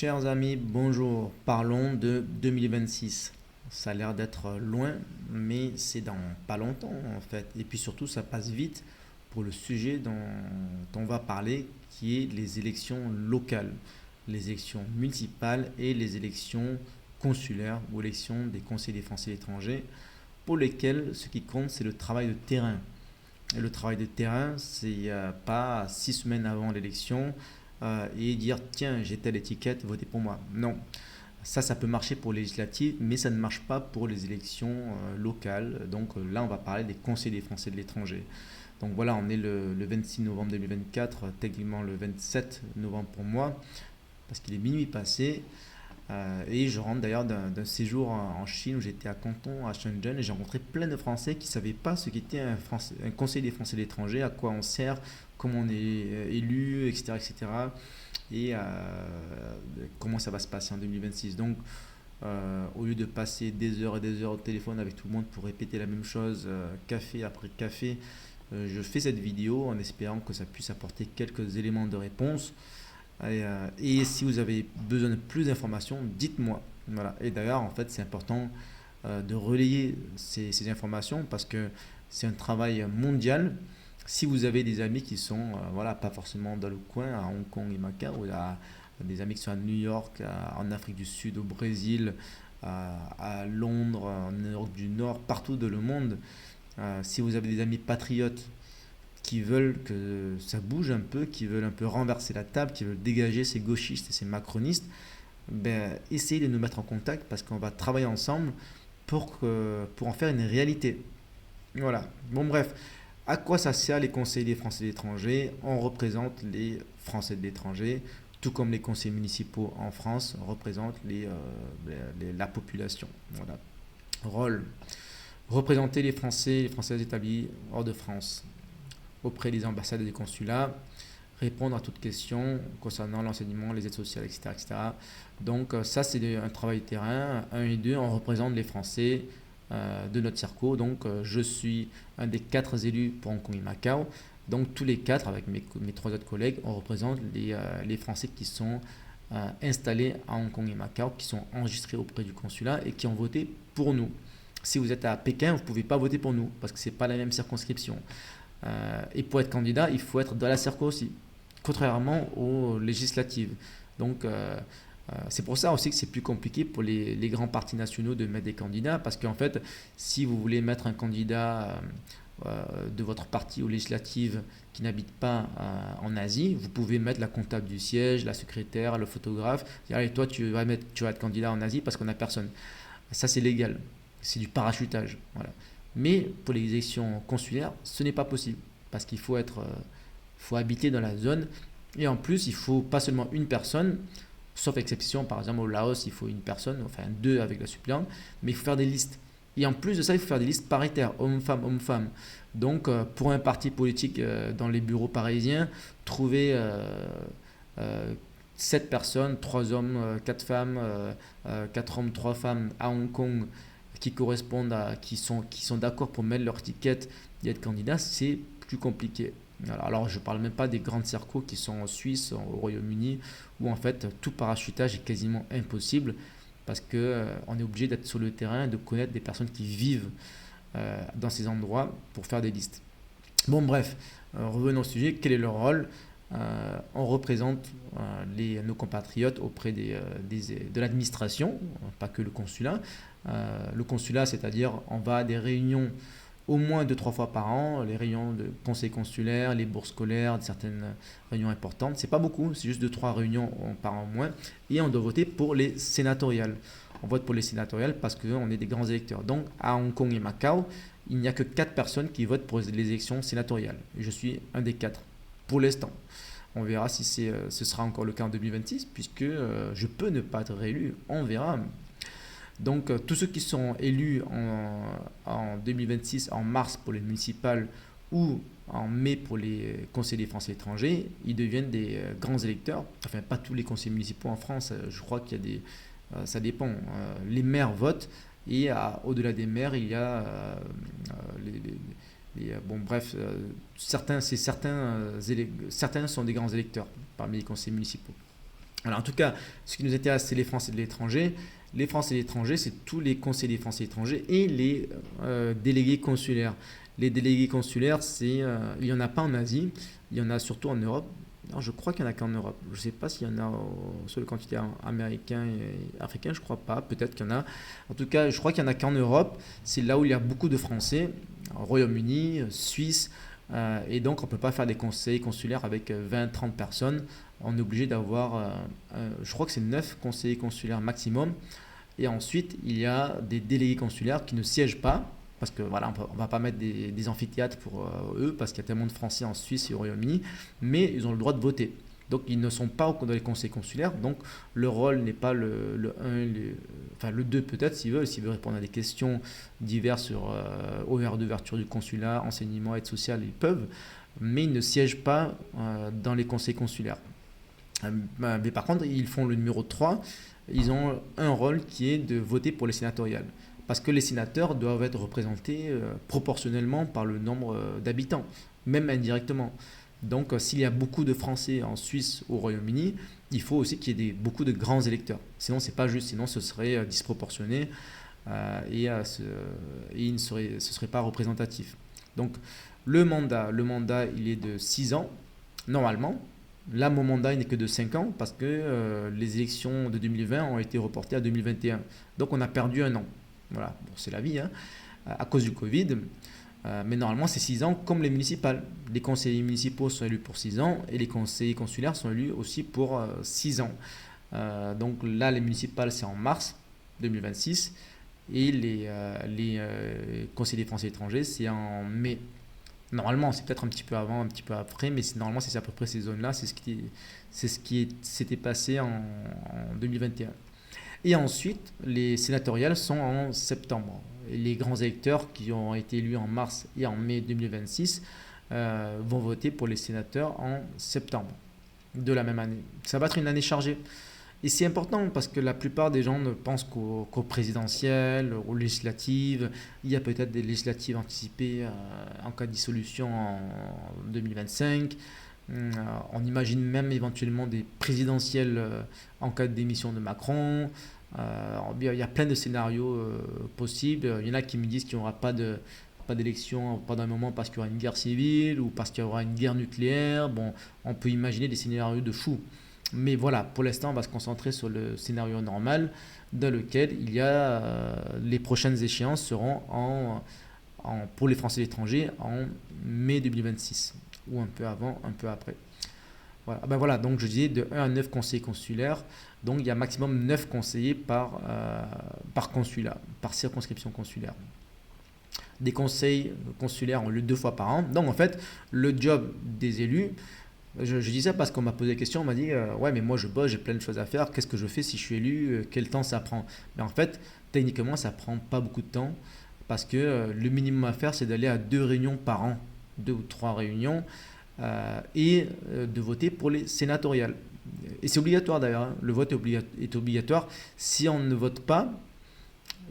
Chers amis, bonjour. Parlons de 2026. Ça a l'air d'être loin, mais c'est dans pas longtemps en fait. Et puis surtout, ça passe vite pour le sujet dont on va parler, qui est les élections locales, les élections municipales et les élections consulaires ou élections des conseils des Français et étrangers, pour lesquelles ce qui compte, c'est le travail de terrain. Et le travail de terrain, c'est pas 6 semaines avant l'élection et dire tiens, j'ai telle étiquette, votez pour moi. Non, ça peut marcher pour les législatives, mais ça ne marche pas pour les élections locales. Donc là, on va parler des conseils des Français de l'étranger. Donc voilà, on est le 26 novembre 2024, techniquement le 27 novembre pour moi, parce qu'il est minuit passé. Et je rentre d'ailleurs d'un séjour en Chine où j'étais à Canton, à Shenzhen, et j'ai rencontré plein de Français qui ne savaient pas ce qu'était un conseil des Français de l'étranger, à quoi on sert, comment on est élu, etc. etc. et comment ça va se passer en 2026. Donc, au lieu de passer des heures et des heures au téléphone avec tout le monde pour répéter la même chose, café après café, je fais cette vidéo en espérant que ça puisse apporter quelques éléments de réponse. Et si vous avez besoin de plus d'informations, dites-moi. Voilà. Et d'ailleurs, en fait, c'est important de relayer ces informations parce que c'est un travail mondial. Si vous avez des amis qui sont voilà, pas forcément dans le coin, à Hong Kong et Macao, ou des amis qui sont à New York, en Afrique du Sud, au Brésil, à Londres, en Europe du Nord, partout dans le monde, si vous avez des amis patriotes qui veulent que ça bouge un peu, qui veulent un peu renverser la table, qui veulent dégager ces gauchistes et ces macronistes, ben, essayez de nous mettre en contact parce qu'on va travailler ensemble pour en faire une réalité. Voilà. Bon, bref. À quoi ça sert les conseillers français de l'étranger? On représente les Français de l'étranger, tout comme les conseillers municipaux en France représentent la population. Voilà. Rôle. Représenter les Français et les Françaises établis hors de France auprès des ambassades et des consulats, répondre à toutes questions concernant l'enseignement, les aides sociales, etc. etc. Donc ça, c'est un travail de terrain. Un et deux, on représente les Français de notre circo. Donc je suis un des 4 élus pour Hong Kong et Macao. Donc tous les 4, avec mes 3 autres collègues, on représente les Français qui sont installés à Hong Kong et Macao, qui sont enregistrés auprès du consulat et qui ont voté pour nous. Si vous êtes à Pékin, vous ne pouvez pas voter pour nous parce que ce n'est pas la même circonscription. Et pour être candidat, il faut être dans la circo aussi, contrairement aux législatives. Donc, c'est pour ça aussi que c'est plus compliqué pour les grands partis nationaux de mettre des candidats, parce qu'en fait, si vous voulez mettre un candidat de votre parti aux législatives qui n'habite pas en Asie, vous pouvez mettre la comptable du siège, la secrétaire, le photographe, dire allez, toi tu vas être candidat en Asie parce qu'on n'a personne. Ça c'est légal, c'est du parachutage. Voilà. Mais pour les élections consulaires, ce n'est pas possible parce qu'il faut habiter dans la zone et en plus il faut pas seulement une personne, sauf exception, par exemple au Laos il faut une personne, enfin deux avec la suppléante, mais il faut faire des listes. Et en plus de ça, il faut faire des listes paritaires, homme-femme, homme-femme. Donc pour un parti politique dans les bureaux parisiens, trouver 7 personnes, 3 hommes, 4 femmes, 4 hommes, 3 femmes à Hong Kong qui correspondent qui sont d'accord pour mettre leur étiquette et être candidat, c'est plus compliqué. Alors je ne parle même pas des grandes circos qui sont en Suisse, au Royaume-Uni, où en fait tout parachutage est quasiment impossible parce qu'on est obligé d'être sur le terrain et de connaître des personnes qui vivent dans ces endroits pour faire des listes. Bon bref, revenons au sujet, quel est leur rôle? On représente nos compatriotes auprès de l'administration, pas que le consulat. Le consulat, c'est-à-dire on va à des réunions au moins 2-3 fois par an, les réunions de conseil consulaire, les bourses scolaires, certaines réunions importantes. C'est pas beaucoup, c'est juste 2-3 réunions par an au moins. Et on doit voter pour les sénatoriales. On vote pour les sénatoriales parce qu'on est des grands électeurs. Donc à Hong Kong et Macao, il n'y a que 4 personnes qui votent pour les élections sénatoriales. Et je suis un des 4 pour l'instant. On verra si ce sera encore le cas en 2026, puisque je peux ne pas être réélu. On verra. Donc, tous ceux qui sont élus en 2026, en mars pour les municipales ou en mai pour les conseillers français étrangers, ils deviennent des grands électeurs. Enfin, pas tous les conseillers municipaux en France, je crois qu'il y a des. Ça dépend. Les maires votent et au-delà des maires, il y a bon, bref, certains sont des grands électeurs parmi les conseillers municipaux. Voilà, en tout cas, ce qui nous intéresse, c'est les Français de l'étranger. Les Français de l'étranger, c'est tous les conseillers Français de l'étranger et les délégués consulaires. Les délégués consulaires, il n'y en a pas en Asie, il y en a surtout en Europe. Alors, je crois qu'il n'y en a qu'en Europe. Je ne sais pas s'il y en a sur le continent américain et africain, je crois pas. Peut-être qu'il y en a. En tout cas, je crois qu'il n'y en a qu'en Europe. C'est là où il y a beaucoup de Français, Royaume-Uni, Suisse. Et donc, on ne peut pas faire des conseils consulaires avec 20-30 personnes. On est obligé d'avoir, je crois que c'est 9 conseillers consulaires maximum. Et ensuite, il y a des délégués consulaires qui ne siègent pas, parce que voilà, on ne va pas mettre des amphithéâtres pour eux, parce qu'il y a tellement de Français en Suisse et au Royaume-Uni, mais ils ont le droit de voter. Donc ils ne sont pas dans les conseils consulaires, donc le rôle n'est pas le 1, enfin le 2 peut-être s'ils veulent répondre à des questions diverses sur horaire d'ouverture du consulat, enseignement, aide sociale, ils peuvent, mais ils ne siègent pas dans les conseils consulaires. Mais par contre, ils font le numéro 3. Ils ont un rôle qui est de voter pour les sénatoriales. Parce que les sénateurs doivent être représentés proportionnellement par le nombre d'habitants, même indirectement. Donc, s'il y a beaucoup de Français en Suisse ou au Royaume-Uni, il faut aussi qu'il y ait beaucoup de grands électeurs. Sinon, c'est pas juste. Sinon, ce serait disproportionné et ce serait pas représentatif. Donc, le mandat, il est de 6 ans, normalement. Là, mon mandat n'est que de 5 ans parce que les élections de 2020 ont été reportées à 2021. Donc, on a perdu un an. Voilà, bon, c'est la vie, hein, à cause du Covid. Mais normalement, c'est 6 ans comme les municipales. Les conseillers municipaux sont élus pour 6 ans et les conseillers consulaires sont élus aussi pour 6 ans. Donc là, les municipales, c'est en mars 2026 et les conseillers français étrangers, c'est en mai. Normalement, c'est peut-être un petit peu avant, un petit peu après, mais normalement, c'est à peu près ces zones-là. C'est ce qui s'était passé en 2021. Et ensuite, les sénatoriales sont en septembre. Et les grands électeurs qui ont été élus en mars et en mai 2026 vont voter pour les sénateurs en septembre de la même année. Ça va être une année chargée. Et c'est important parce que la plupart des gens ne pensent qu'aux présidentielles, aux législatives. Il y a peut-être des législatives anticipées en cas de dissolution en 2025. On imagine même éventuellement des présidentielles en cas de démission de Macron. Il y a plein de scénarios possibles. Il y en a qui me disent qu'il n'y aura pas d'élection pendant un moment parce qu'il y aura une guerre civile ou parce qu'il y aura une guerre nucléaire. Bon, on peut imaginer des scénarios de fou. Mais voilà, pour l'instant, on va se concentrer sur le scénario normal dans lequel il y a les prochaines échéances seront pour les Français de l'étranger en mai 2026 ou un peu avant, un peu après. Voilà. Ben voilà, donc je disais de 1 à 9 conseillers consulaires. Donc il y a maximum 9 conseillers par consulat, par circonscription consulaire. Des conseils consulaires ont lieu 2 fois par an. Donc en fait, le job des élus, je dis ça parce qu'on m'a posé la question, on m'a dit ouais mais moi je bosse, j'ai plein de choses à faire, qu'est-ce que je fais si je suis élu, quel temps ça prend? Mais en fait, techniquement ça prend pas beaucoup de temps parce que le minimum à faire c'est d'aller à 2 réunions par an, 2 ou 3 réunions et de voter pour les sénatoriales. Et c'est obligatoire d'ailleurs, hein. Le vote est obligatoire. Si on ne vote pas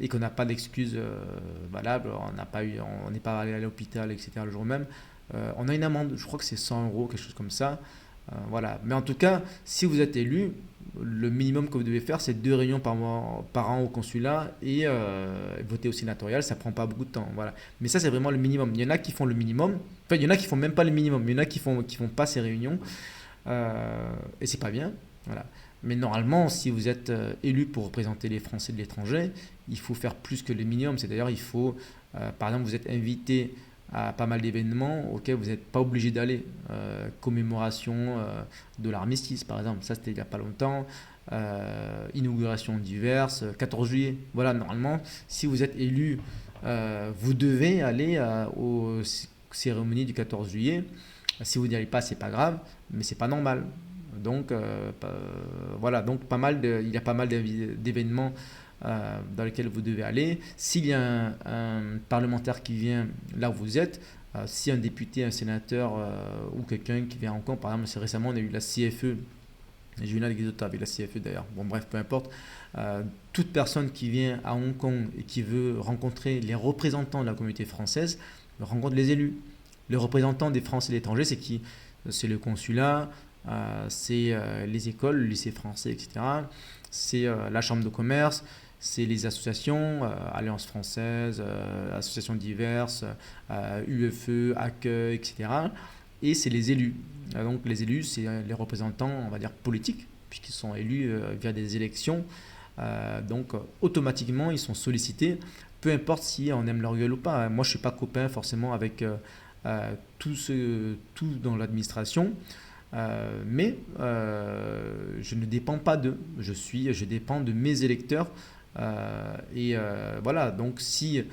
et qu'on n'a pas d'excuse valable, on n'est pas allé à l'hôpital, etc. le jour même, on a une amende, je crois que c'est 100 euros, quelque chose comme ça. Voilà. Mais en tout cas, si vous êtes élu, le minimum que vous devez faire, c'est 2 réunions par an au consulat et voter au sénatorial. Ça prend pas beaucoup de temps. Voilà. Mais ça, c'est vraiment le minimum. Il y en a qui font le minimum. Enfin, il y en a qui font même pas le minimum. Il y en a qui font pas ces réunions. Et c'est pas bien. Voilà. Mais normalement, si vous êtes élu pour représenter les Français de l'étranger, il faut faire plus que le minimum. C'est-à-dire, il faut, par exemple, vous êtes invité à pas mal d'événements auxquels vous n'êtes pas obligé d'aller. Commémoration de l'armistice, par exemple, ça c'était il n'y a pas longtemps. Inauguration diverses, 14 juillet. Voilà, normalement, si vous êtes élu, vous devez aller aux cérémonies du 14 juillet. Si vous n'y allez pas, c'est pas grave, mais c'est pas normal. Donc, voilà, donc il y a pas mal d'événements dans lesquels vous devez aller. S'il y a un parlementaire qui vient là où vous êtes, si un député, un sénateur ou quelqu'un qui vient à Hong Kong, par exemple, récemment on a eu la CFE, j'ai eu une anecdote avec la CFE d'ailleurs, bon bref, peu importe, toute personne qui vient à Hong Kong et qui veut rencontrer les représentants de la communauté française rencontre les élus. Les représentants des Français et de l'étranger, c'est qui? C'est le consulat, c'est les écoles, le lycée français, etc. C'est la chambre de commerce, c'est les associations, Alliance française, associations diverses, UFE, Accueil, etc. Et c'est les élus. Donc les élus, c'est les représentants, on va dire, politiques, puisqu'ils sont élus via des élections. Donc automatiquement, ils sont sollicités, peu importe si on aime leur gueule ou pas. Moi, je ne suis pas copain forcément avec tout dans l'administration. Je ne dépends pas d'eux. Je dépends de mes électeurs. Voilà, donc si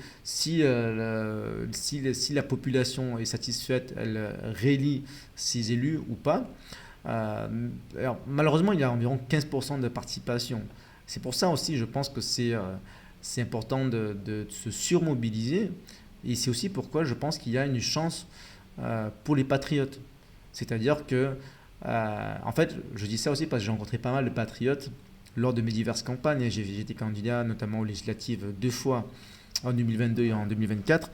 la population est satisfaite, elle réélit ses élus ou pas. Alors, malheureusement, il y a environ 15% de participation. C'est pour ça aussi, je pense que c'est important de se surmobiliser. Et c'est aussi pourquoi je pense qu'il y a une chance pour les patriotes. C'est-à-dire que, en fait, je dis ça aussi parce que j'ai rencontré pas mal de patriotes lors de mes diverses campagnes. J'ai été candidat notamment aux législatives 2 fois, en 2022 et en 2024.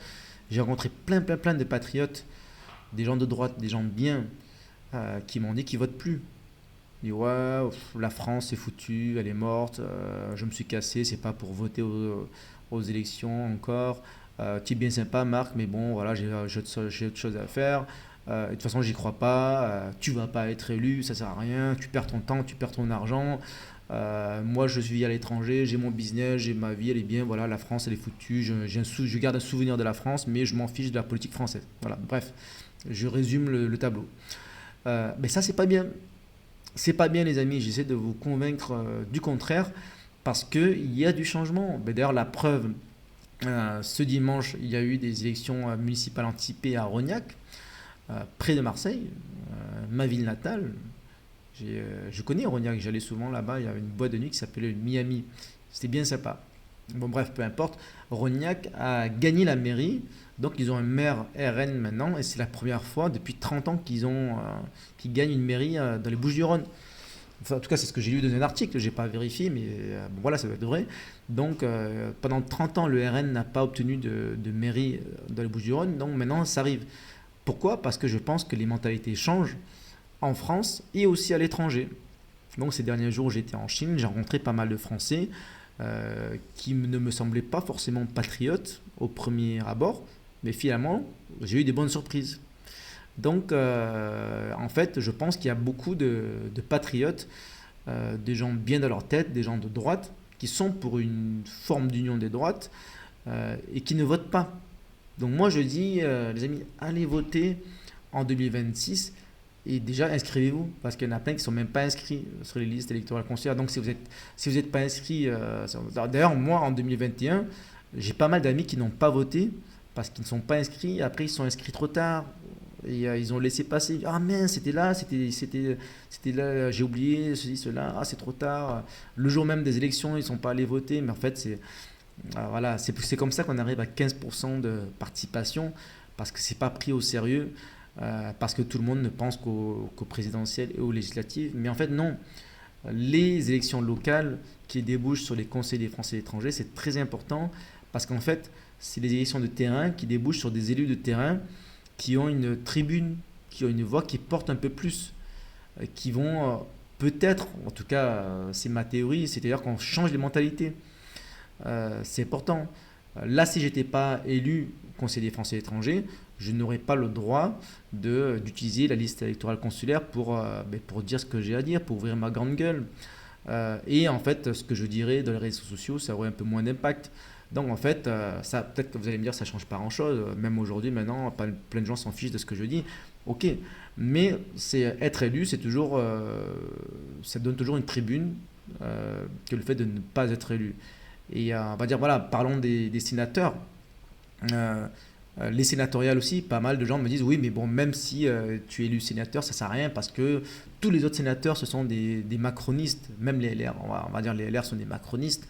J'ai rencontré plein de patriotes, des gens de droite, des gens bien, qui m'ont dit qu'ils ne votent plus. Ils disent ouais, la France c'est foutu, elle est morte, je me suis cassé, c'est pas pour voter aux élections encore. Tu es bien sympa Marc, mais bon voilà, j'ai autre chose à faire. De toute façon, j'y crois pas. Tu vas pas être élu, ça sert à rien. Tu perds ton temps, tu perds ton argent. Moi, je suis à l'étranger, j'ai mon business, j'ai ma vie, elle est bien. Voilà, la France, elle est foutue. Je garde un souvenir de la France, mais je m'en fiche de la politique française. Voilà, bref, je résume le tableau. Mais ça, c'est pas bien. C'est pas bien, les amis. J'essaie de vous convaincre du contraire parce qu'il y a du changement. D'ailleurs, la preuve, ce dimanche, il y a eu des élections municipales anticipées à Rognac, près de Marseille, ma ville natale. Je connais Rognac, j'allais souvent là-bas, il y avait une boîte de nuit qui s'appelait Miami. C'était bien sympa. Bon bref, peu importe. Rognac a gagné la mairie, donc ils ont un maire RN maintenant, et c'est la première fois depuis 30 ans qu'ils gagnent une mairie dans les Bouches-du-Rhône. Enfin, en tout cas, c'est ce que j'ai lu dans un article, je n'ai pas vérifié, mais bon, voilà, ça doit être vrai. Donc pendant 30 ans, le RN n'a pas obtenu de mairie dans les Bouches-du-Rhône, donc maintenant ça arrive. Pourquoi? Parce que je pense que les mentalités changent en France et aussi à l'étranger. Donc ces derniers jours, j'étais en Chine, j'ai rencontré pas mal de Français qui ne me semblaient pas forcément patriotes au premier abord, mais finalement, j'ai eu des bonnes surprises. Donc, en fait, je pense qu'il y a beaucoup de patriotes, des gens bien dans leur tête, des gens de droite, qui sont pour une forme d'union des droites et qui ne votent pas. Donc moi je dis, les amis, allez voter en 2026 et déjà inscrivez-vous parce qu'il y en a plein qui ne sont même pas inscrits sur les listes électorales consulaires. Donc si vous êtes pas inscrit, d'ailleurs moi en 2021, j'ai pas mal d'amis qui n'ont pas voté parce qu'ils ne sont pas inscrits. Après ils sont inscrits trop tard et ils ont laissé passer. Ah mince, c'était là, j'ai oublié ceci, cela. Ah c'est trop tard. Le jour même des élections, ils ne sont pas allés voter. Mais en fait voilà, c'est comme ça qu'on arrive à 15% de participation parce que c'est pas pris au sérieux, parce que tout le monde ne pense qu'aux présidentielles et aux législatives. Mais en fait, non. Les élections locales qui débouchent sur les conseils des Français et étrangers, c'est très important parce qu'en fait, c'est les élections de terrain qui débouchent sur des élus de terrain qui ont une tribune, qui ont une voix qui porte un peu plus, qui vont peut-être, en tout cas, c'est ma théorie, c'est-à-dire qu'on change les mentalités. C'est important. Là, si j'étais pas élu conseiller français étranger, je n'aurais pas le droit d'utiliser la liste électorale consulaire pour dire ce que j'ai à dire, pour ouvrir ma grande gueule. Et en fait, ce que je dirais dans les réseaux sociaux, ça aurait un peu moins d'impact. Donc en fait, ça, peut-être que vous allez me dire, ça change pas grand-chose. Même aujourd'hui, maintenant, plein de gens s'en fichent de ce que je dis. Ok, mais être élu, ça donne toujours une tribune que le fait de ne pas être élu. Et on va dire, voilà, parlons des sénateurs. Les sénatoriales aussi, pas mal de gens me disent, oui, mais bon, même si tu es élu sénateur, ça sert à rien parce que tous les autres sénateurs, ce sont des macronistes. Même les LR, on va dire les LR sont des macronistes.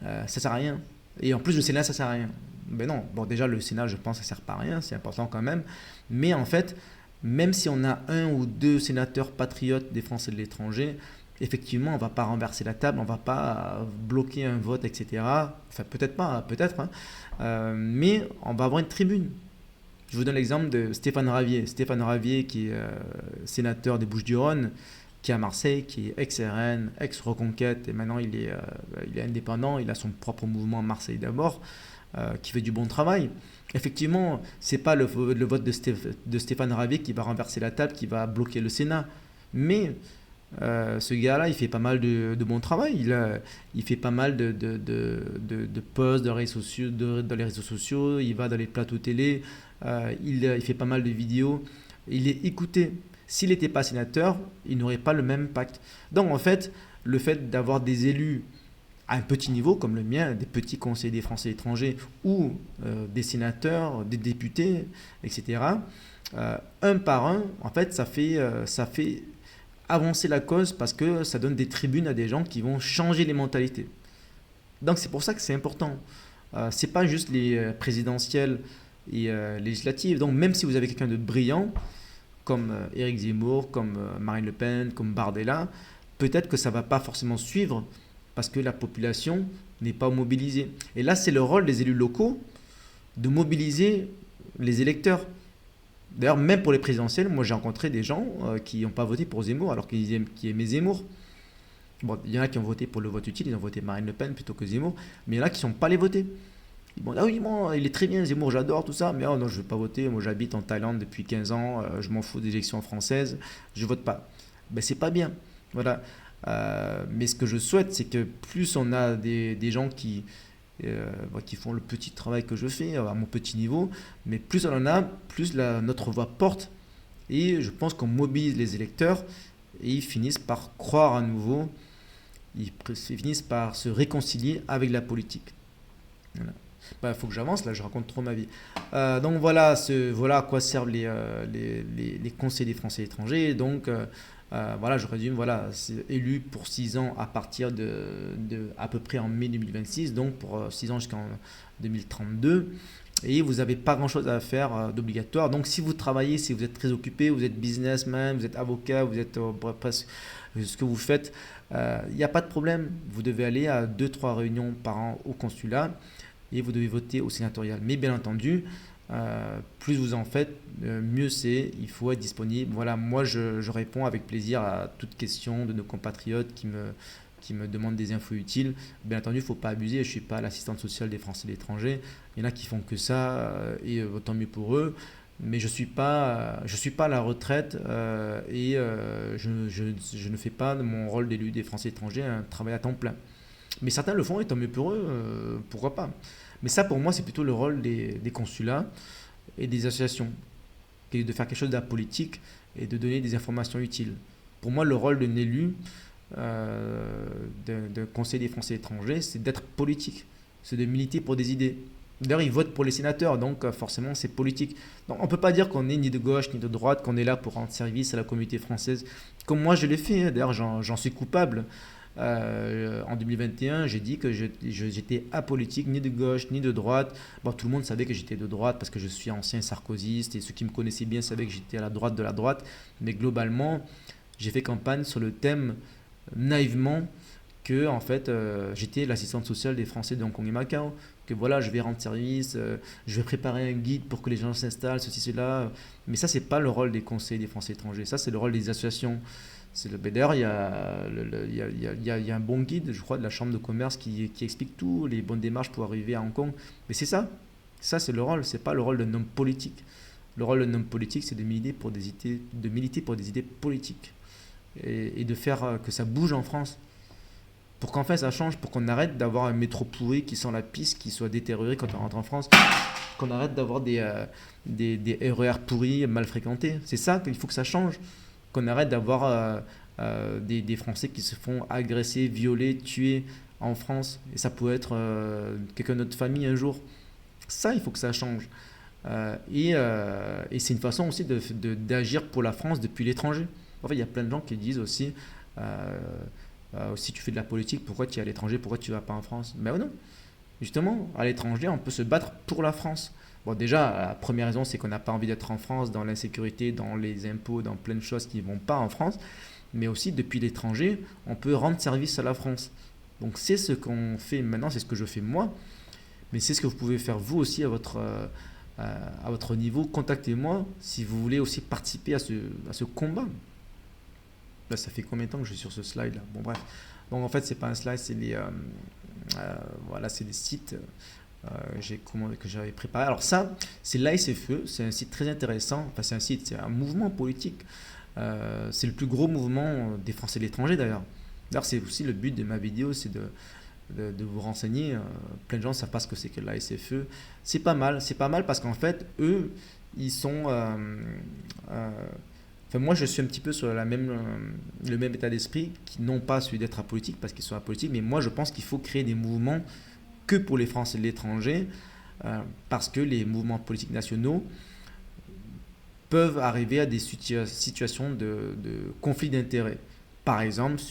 Ça sert à rien. Et en plus, le Sénat, ça sert à rien. Ben non, bon, déjà, le Sénat, je pense, ça sert pas à rien, c'est important quand même. Mais en fait, même si on a un ou deux sénateurs patriotes des Français de l'étranger, effectivement, on ne va pas renverser la table, on ne va pas bloquer un vote, etc. Enfin, peut-être pas, peut-être, hein. Mais on va avoir une tribune. Je vous donne l'exemple de Stéphane Ravier. Stéphane Ravier, qui est sénateur des Bouches-du-Rhône, qui est à Marseille, qui est ex-RN, ex-Reconquête, et maintenant il est indépendant, il a son propre mouvement Marseille d'abord, qui fait du bon travail. Effectivement, c'est pas le vote de Stéphane Ravier qui va renverser la table, qui va bloquer le Sénat, mais ce gars-là, il fait pas mal de bon travail. Il fait pas mal de posts dans les réseaux sociaux. Il va dans les plateaux télé. Il fait pas mal de vidéos. Il est écouté. S'il n'était pas sénateur, il n'aurait pas le même impact. Donc en fait, le fait d'avoir des élus à un petit niveau comme le mien, des petits conseillers des Français étrangers ou des sénateurs, des députés, etc., un par un, en fait, ça fait avancer la cause parce que ça donne des tribunes à des gens qui vont changer les mentalités. Donc c'est pour ça que c'est important. C'est pas juste les présidentielles et législatives. Donc même si vous avez quelqu'un de brillant, comme Éric Zemmour, comme Marine Le Pen, comme Bardella, peut-être que ça ne va pas forcément suivre parce que la population n'est pas mobilisée. Et là, c'est le rôle des élus locaux de mobiliser les électeurs. D'ailleurs, même pour les présidentielles, moi j'ai rencontré des gens qui n'ont pas voté pour Zemmour alors qu'ils aimaient Zemmour. Bon, il y en a qui ont voté pour le vote utile, ils ont voté Marine Le Pen plutôt que Zemmour, mais il y en a qui ne sont pas allés voter. Ils vont dire, ah oui, moi, il est très bien, Zemmour, j'adore tout ça, mais oh non, je ne veux pas voter, moi j'habite en Thaïlande depuis 15 ans, je m'en fous des élections françaises, je ne vote pas. Ben, c'est pas bien. Voilà. Mais ce que je souhaite, c'est que plus on a des gens qui font le petit travail que je fais à mon petit niveau, mais plus on en a, plus notre voix porte. Et je pense qu'on mobilise les électeurs et ils finissent par croire à nouveau, ils finissent par se réconcilier avec la politique. Voilà. Bah, faut que j'avance, là je raconte trop ma vie. Donc voilà, voilà à quoi servent les conseils des Français étrangers. Donc voilà, je résume, voilà, c'est élu pour 6 ans à partir de à peu près en mai 2026, donc pour 6 ans jusqu'en 2032. Et vous n'avez pas grand-chose à faire d'obligatoire. Donc si vous travaillez, si vous êtes très occupé, vous êtes businessman, vous êtes avocat, vous êtes presque ce que vous faites, il n'y a pas de problème. Vous devez aller à 2-3 réunions par an au consulat et vous devez voter au sénatorial. Mais bien entendu, plus vous en faites, mieux c'est, il faut être disponible. Voilà, moi je réponds avec plaisir à toute question de nos compatriotes qui me demandent des infos utiles. Bien entendu, il ne faut pas abuser, je ne suis pas l'assistante sociale des Français de l'étranger. Il y en a qui font que ça, et tant mieux pour eux. Mais je suis pas à la retraite et je ne fais pas de mon rôle d'élu des Français étrangers un travail à temps plein. Mais certains le font et tant mieux pour eux, pourquoi pas. Mais ça, pour moi, c'est plutôt le rôle des consulats et des associations, de faire quelque chose d'apolitique et de donner des informations utiles. Pour moi, le rôle d'un élu, d'un conseil des Français étrangers, c'est d'être politique, c'est de militer pour des idées. D'ailleurs, ils votent pour les sénateurs, donc forcément, c'est politique. Donc, on ne peut pas dire qu'on est ni de gauche ni de droite, qu'on est là pour rendre service à la communauté française, comme moi je l'ai fait. D'ailleurs, j'en suis coupable. En 2021, j'ai dit que j'étais apolitique, ni de gauche, ni de droite. Bon, tout le monde savait que j'étais de droite parce que je suis ancien sarkozyste et ceux qui me connaissaient bien savaient que j'étais à la droite de la droite. Mais globalement, j'ai fait campagne sur le thème naïvement que en fait, j'étais l'assistante sociale des Français de Hong Kong et Macao. Que voilà, je vais rendre service, je vais préparer un guide pour que les gens s'installent, ceci, cela. Mais ça, c'est pas le rôle des conseils des Français étrangers. Ça, c'est le rôle des associations. D'ailleurs, il y a un bon guide, je crois, de la Chambre de commerce qui explique tout, les bonnes démarches pour arriver à Hong Kong. Mais c'est ça. Ça, c'est le rôle. C'est pas le rôle d'un homme politique. Le rôle d'un homme politique, c'est de militer pour des idées politiques. Et de faire que ça bouge en France. Pour qu'en fait ça change, pour qu'on arrête d'avoir un métro pourri qui sent la pisse, qui soit détérioré quand on rentre en France, qu'on arrête d'avoir des RER pourris, mal fréquentés. C'est ça qu'il faut que ça change. Qu'on arrête d'avoir des Français qui se font agresser, violer, tuer en France. Et ça peut être quelqu'un de notre famille un jour. Ça, il faut que ça change. Et c'est une façon aussi d'agir pour la France depuis l'étranger. En fait, il y a plein de gens qui disent aussi... si tu fais de la politique, pourquoi tu es à l'étranger, pourquoi tu ne vas pas en France? Ben non, justement, à l'étranger, on peut se battre pour la France. Bon, déjà, la première raison, c'est qu'on n'a pas envie d'être en France, dans l'insécurité, dans les impôts, dans plein de choses qui ne vont pas en France. Mais aussi, depuis l'étranger, on peut rendre service à la France. Donc, c'est ce qu'on fait maintenant, c'est ce que je fais moi. Mais c'est ce que vous pouvez faire vous aussi à à votre niveau, contactez-moi si vous voulez aussi participer à ce combat. Là, ça fait combien de temps que je suis sur ce slide là? Bon, bref. Donc, en fait, c'est pas un slide, voilà, c'est des sites que j'avais préparé. Alors, ça, c'est l'ASFE, c'est un site très intéressant. Enfin, c'est un mouvement politique. C'est le plus gros mouvement des Français de l'étranger d'ailleurs. D'ailleurs, c'est aussi le but de ma vidéo, c'est de vous renseigner. Plein de gens ne savent pas ce que c'est que l'ASFE. C'est pas mal parce qu'en fait, eux, ils sont. Enfin, moi, je suis un petit peu sur le même état d'esprit, qui non pas celui d'être apolitique parce qu'ils sont apolitiques, mais moi, je pense qu'il faut créer des mouvements que pour les Français de l'étranger, parce que les mouvements politiques nationaux peuvent arriver à des situations de conflit d'intérêts. Par exemple,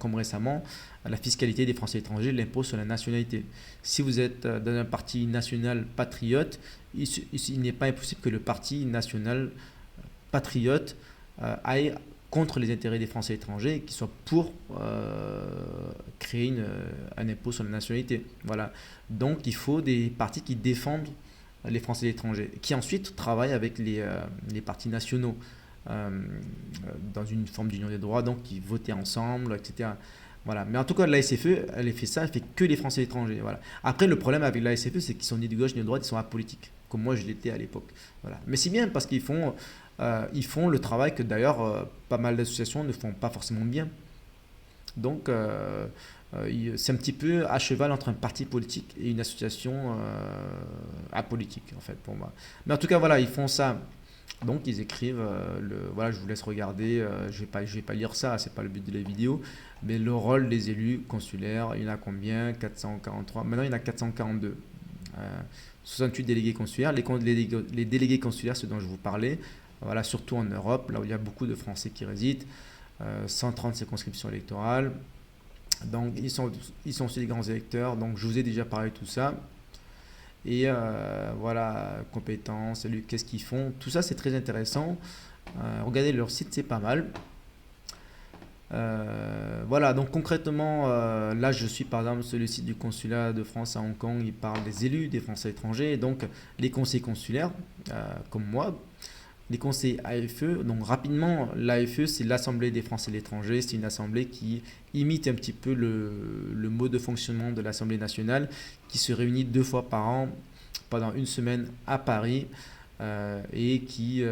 comme récemment, la fiscalité des Français étrangers, l'impôt sur la nationalité. Si vous êtes dans un parti national patriote, il n'est pas impossible que le parti national patriote aille contre les intérêts des Français étrangers et qui soit pour créer un impôt sur la nationalité. Voilà. Donc, il faut des partis qui défendent les Français étrangers, qui ensuite travaillent avec les partis nationaux dans une forme d'union des droits, donc qui votaient ensemble, etc. Voilà. Mais en tout cas, l'ASFE, elle fait ça, elle fait que les Français étrangers. Voilà. Après, le problème avec l'ASFE, c'est qu'ils sont ni de gauche ni de droite, ils sont apolitiques, comme moi je l'étais à l'époque. Voilà. Mais c'est bien parce qu'ils font le travail que d'ailleurs pas mal d'associations ne font pas forcément bien. Donc, c'est un petit peu à cheval entre un parti politique et une association apolitique, en fait, pour moi. Mais en tout cas, voilà, ils font ça. Donc, ils écrivent, voilà, je vous laisse regarder, je vais pas lire ça, c'est pas le but de la vidéo, mais le rôle des élus consulaires, il y en a combien? 443. Maintenant, il y en a 442. 68 délégués consulaires. Les délégués consulaires, ceux dont je vous parlais, voilà, surtout en Europe, là où il y a beaucoup de Français qui résident, 130 circonscriptions électorales. Donc, ils sont aussi des grands électeurs. Donc, je vous ai déjà parlé de tout ça. Et voilà, compétences, qu'est-ce qu'ils font. Tout ça, c'est très intéressant. Regardez leur site, c'est pas mal. Voilà, donc concrètement, là, je suis par exemple sur le site du consulat de France à Hong Kong. Il parle des élus, des Français étrangers. Donc, les conseillers consulaires, comme moi. Les conseillers AFE, donc rapidement, l'AFE, c'est l'Assemblée des Français de l'étranger. C'est une assemblée qui imite un petit peu le mode de fonctionnement de l'Assemblée nationale, qui se réunit 2 fois par an pendant une semaine à Paris et qui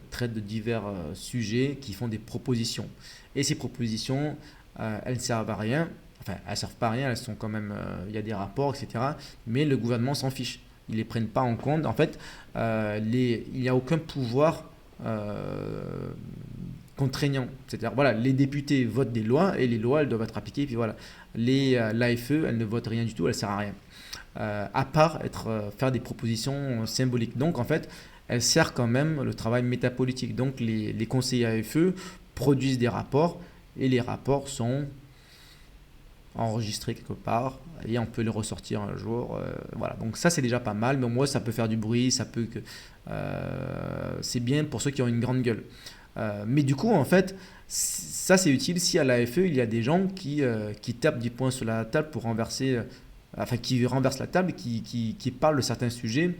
traite de divers sujets, qui font des propositions. Et ces propositions, elles ne servent à rien. Enfin, elles ne servent pas à rien, elles sont quand même, il y a des rapports, etc. Mais le gouvernement s'en fiche. Ils ne les prennent pas en compte. En fait, il n'y a aucun pouvoir contraignant. C'est-à-dire, voilà, les députés votent des lois et les lois, elles doivent être appliquées. Et puis voilà, l'AFE, elle ne vote rien du tout, elle ne sert à rien. À part faire des propositions symboliques. Donc, en fait, elle sert quand même le travail métapolitique. Donc, les conseillers AFE produisent des rapports et les rapports sont enregistrés quelque part et on peut les ressortir un jour. Voilà, donc ça c'est déjà pas mal, mais au moins ça peut faire du bruit, c'est bien pour ceux qui ont une grande gueule. Mais du coup, en fait, ça c'est utile si à l'AFE il y a des gens qui tapent du poing sur la table pour renverser, qui renversent la table et qui parlent de certains sujets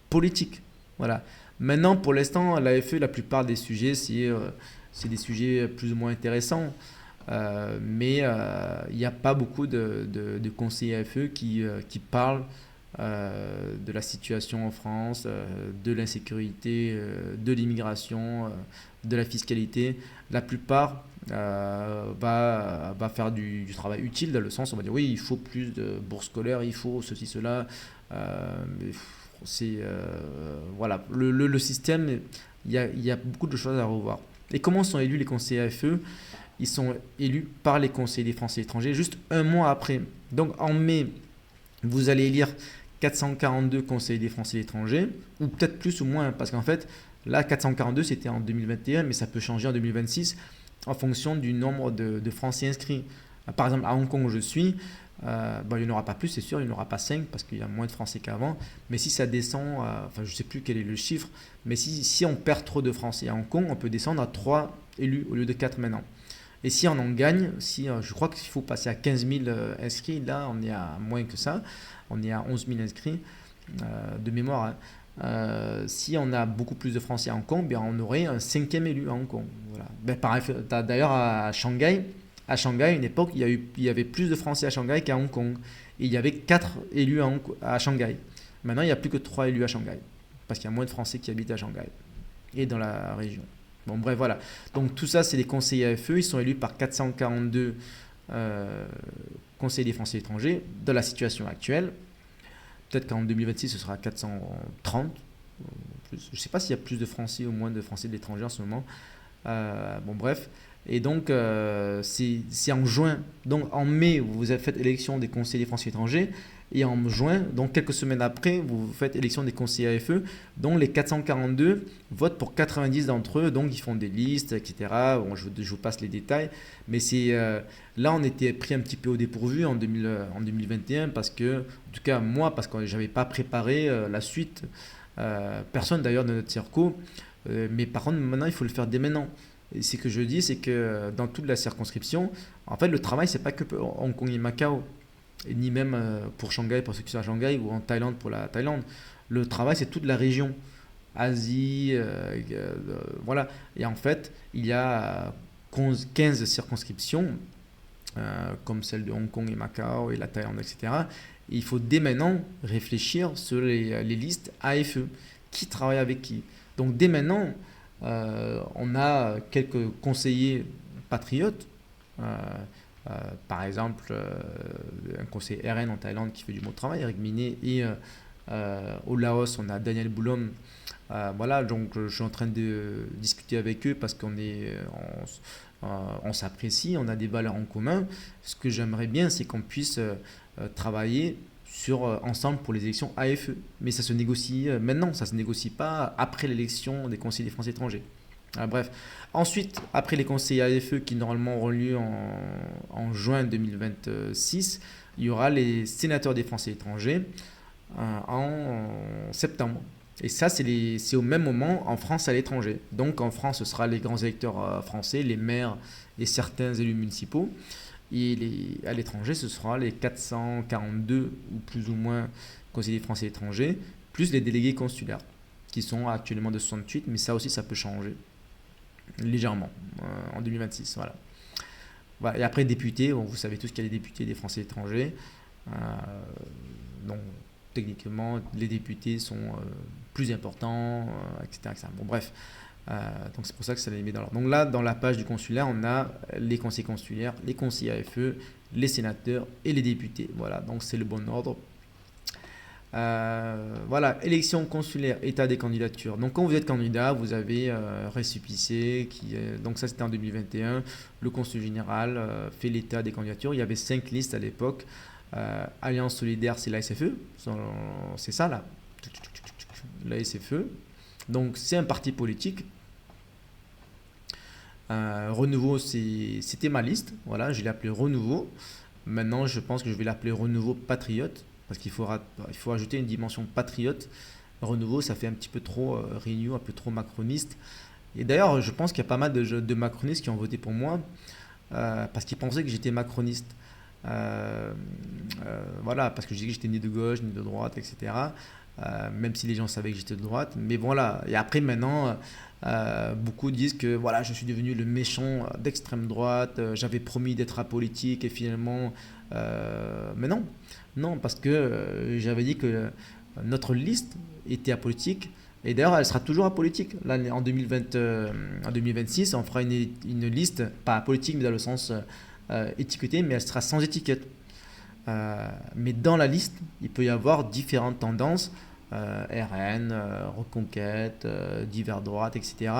politiques. Voilà. Maintenant, pour l'instant, l'AFE, la plupart des sujets, c'est des sujets plus ou moins intéressants. Mais il n'y a pas beaucoup de conseillers AFE qui parlent de la situation en France, de l'insécurité, de l'immigration, de la fiscalité. La plupart va faire du travail utile dans le sens où on va dire oui, il faut plus de bourses scolaires, il faut ceci, cela. Mais voilà, le système, il y a beaucoup de choses à revoir. Et comment sont élus les conseillers AFE? Ils sont élus par les conseillers des Français étrangers juste un mois après. Donc en mai, vous allez élire 442 conseillers des Français étrangers, ou peut-être plus ou moins, parce qu'en fait, là, 442, c'était en 2021, mais ça peut changer en 2026 en fonction du nombre de Français inscrits. Par exemple, à Hong Kong où je suis, il n'y en aura pas plus, c'est sûr, il n'y en aura pas 5 parce qu'il y a moins de Français qu'avant. Mais si ça descend, je ne sais plus quel est le chiffre, mais si on perd trop de Français à Hong Kong, on peut descendre à 3 élus au lieu de 4 maintenant. Et si on en gagne, je crois qu'il faut passer à 15 000 inscrits, là on est à moins que ça, on est à 11 000 inscrits de mémoire. Hein. si on a beaucoup plus de Français à Hong Kong, bien on aurait un cinquième élu à Hong Kong. Voilà. Ben, pareil, d'ailleurs à Shanghai, à une époque, il y avait plus de Français à Shanghai qu'à Hong Kong. Et il y avait 4 élus à Shanghai. Maintenant, il n'y a plus que 3 élus à Shanghai. Parce qu'il y a moins de Français qui habitent à Shanghai et dans la région. Bon, bref, voilà. Donc tout ça, c'est les conseillers AFE. Ils sont élus par 442 conseillers des Français étrangers dans la situation actuelle. Peut-être qu'en 2026, ce sera 430. Je ne sais pas s'il y a plus de Français ou moins de Français de l'étranger en ce moment. Bon, bref. Et donc, c'est en juin. Donc, en mai, vous avez fait élection des conseillers français étrangers. Et en juin, donc quelques semaines après, vous faites élection des conseillers AFE. Donc, les 442 votent pour 90 d'entre eux. Donc, ils font des listes, etc. Bon, je vous passe les détails. Mais là, on était pris un petit peu au dépourvu en 2021 parce que, en tout cas, moi, parce que je n'avais pas préparé la suite. Personne d'ailleurs de notre circo. Mais par contre, maintenant, il faut le faire dès maintenant. Et ce que je dis, c'est que dans toute la circonscription, en fait, le travail, c'est pas que pour Hong Kong et Macao, et ni même pour Shanghai, pour ceux qui sont à Shanghai, ou en Thaïlande pour la Thaïlande. Le travail, c'est toute la région, Asie, voilà. Et en fait, il y a 15 circonscriptions, comme celle de Hong Kong et Macao et la Thaïlande, etc. Et il faut dès maintenant réfléchir sur les listes AFE, qui travaille avec qui. Donc dès maintenant, on a quelques conseillers patriotes, par exemple un conseiller RN en Thaïlande qui fait du bon travail, Eric Minet, et au Laos on a Daniel Boulom. Voilà, donc je suis en train de discuter avec eux parce on s'apprécie, on a des valeurs en commun. Ce que j'aimerais bien, c'est qu'on puisse travailler ensemble pour les élections AFE. Mais ça se négocie maintenant, ça ne se négocie pas après l'élection des conseillers des Français étrangers. Bref. Ensuite, après les conseillers AFE qui normalement auront lieu en juin 2026, il y aura les sénateurs des Français étrangers en septembre. Et ça, c'est au même moment en France et à l'étranger. Donc en France, ce sera les grands électeurs français, les maires et certains élus municipaux. Et à l'étranger, ce sera les 442 ou plus ou moins conseillers français étrangers, plus les délégués consulaires, qui sont actuellement de 68, mais ça aussi, ça peut changer légèrement en 2026. Voilà. Voilà. Et après, députés, bon, vous savez tous qu'il y a les députés des Français étrangers. Donc, techniquement, les députés sont plus importants, etc., etc. Bon, bref. Donc c'est pour ça que ça les met dans l'ordre. Donc là, dans la page du consulaire, on a les conseillers consulaires, les conseillers AFE, les sénateurs et les députés. Voilà, donc c'est le bon ordre. Voilà, élection consulaire, état des candidatures. Donc quand vous êtes candidat, vous avez récépissé, donc ça c'était en 2021, le consul général fait l'état des candidatures. Il y avait 5 listes à l'époque. Alliance solidaire, c'est la SFE, c'est ça là, la SFE. Donc c'est un parti politique. Renouveau, c'était ma liste. Voilà, je l'ai appelé Renouveau. Maintenant, je pense que je vais l'appeler Renouveau Patriote parce qu'il faut ajouter une dimension patriote. Renouveau, ça fait un petit peu trop Renew, un peu trop macroniste. Et d'ailleurs, je pense qu'il y a pas mal de macronistes qui ont voté pour moi parce qu'ils pensaient que j'étais macroniste. Voilà, parce que je disais que j'étais ni de gauche, ni de droite, etc. Même si les gens savaient que j'étais de droite. Mais voilà, et après maintenant, beaucoup disent que voilà, je suis devenu le méchant d'extrême droite, j'avais promis d'être apolitique et finalement... mais non, parce que j'avais dit que notre liste était apolitique. Et d'ailleurs, elle sera toujours apolitique. Là, en 2026, on fera une liste, pas apolitique, mais dans le sens étiquetée, mais elle sera sans étiquette. Mais dans la liste, il peut y avoir différentes tendances, RN, Reconquête, divers droites, etc.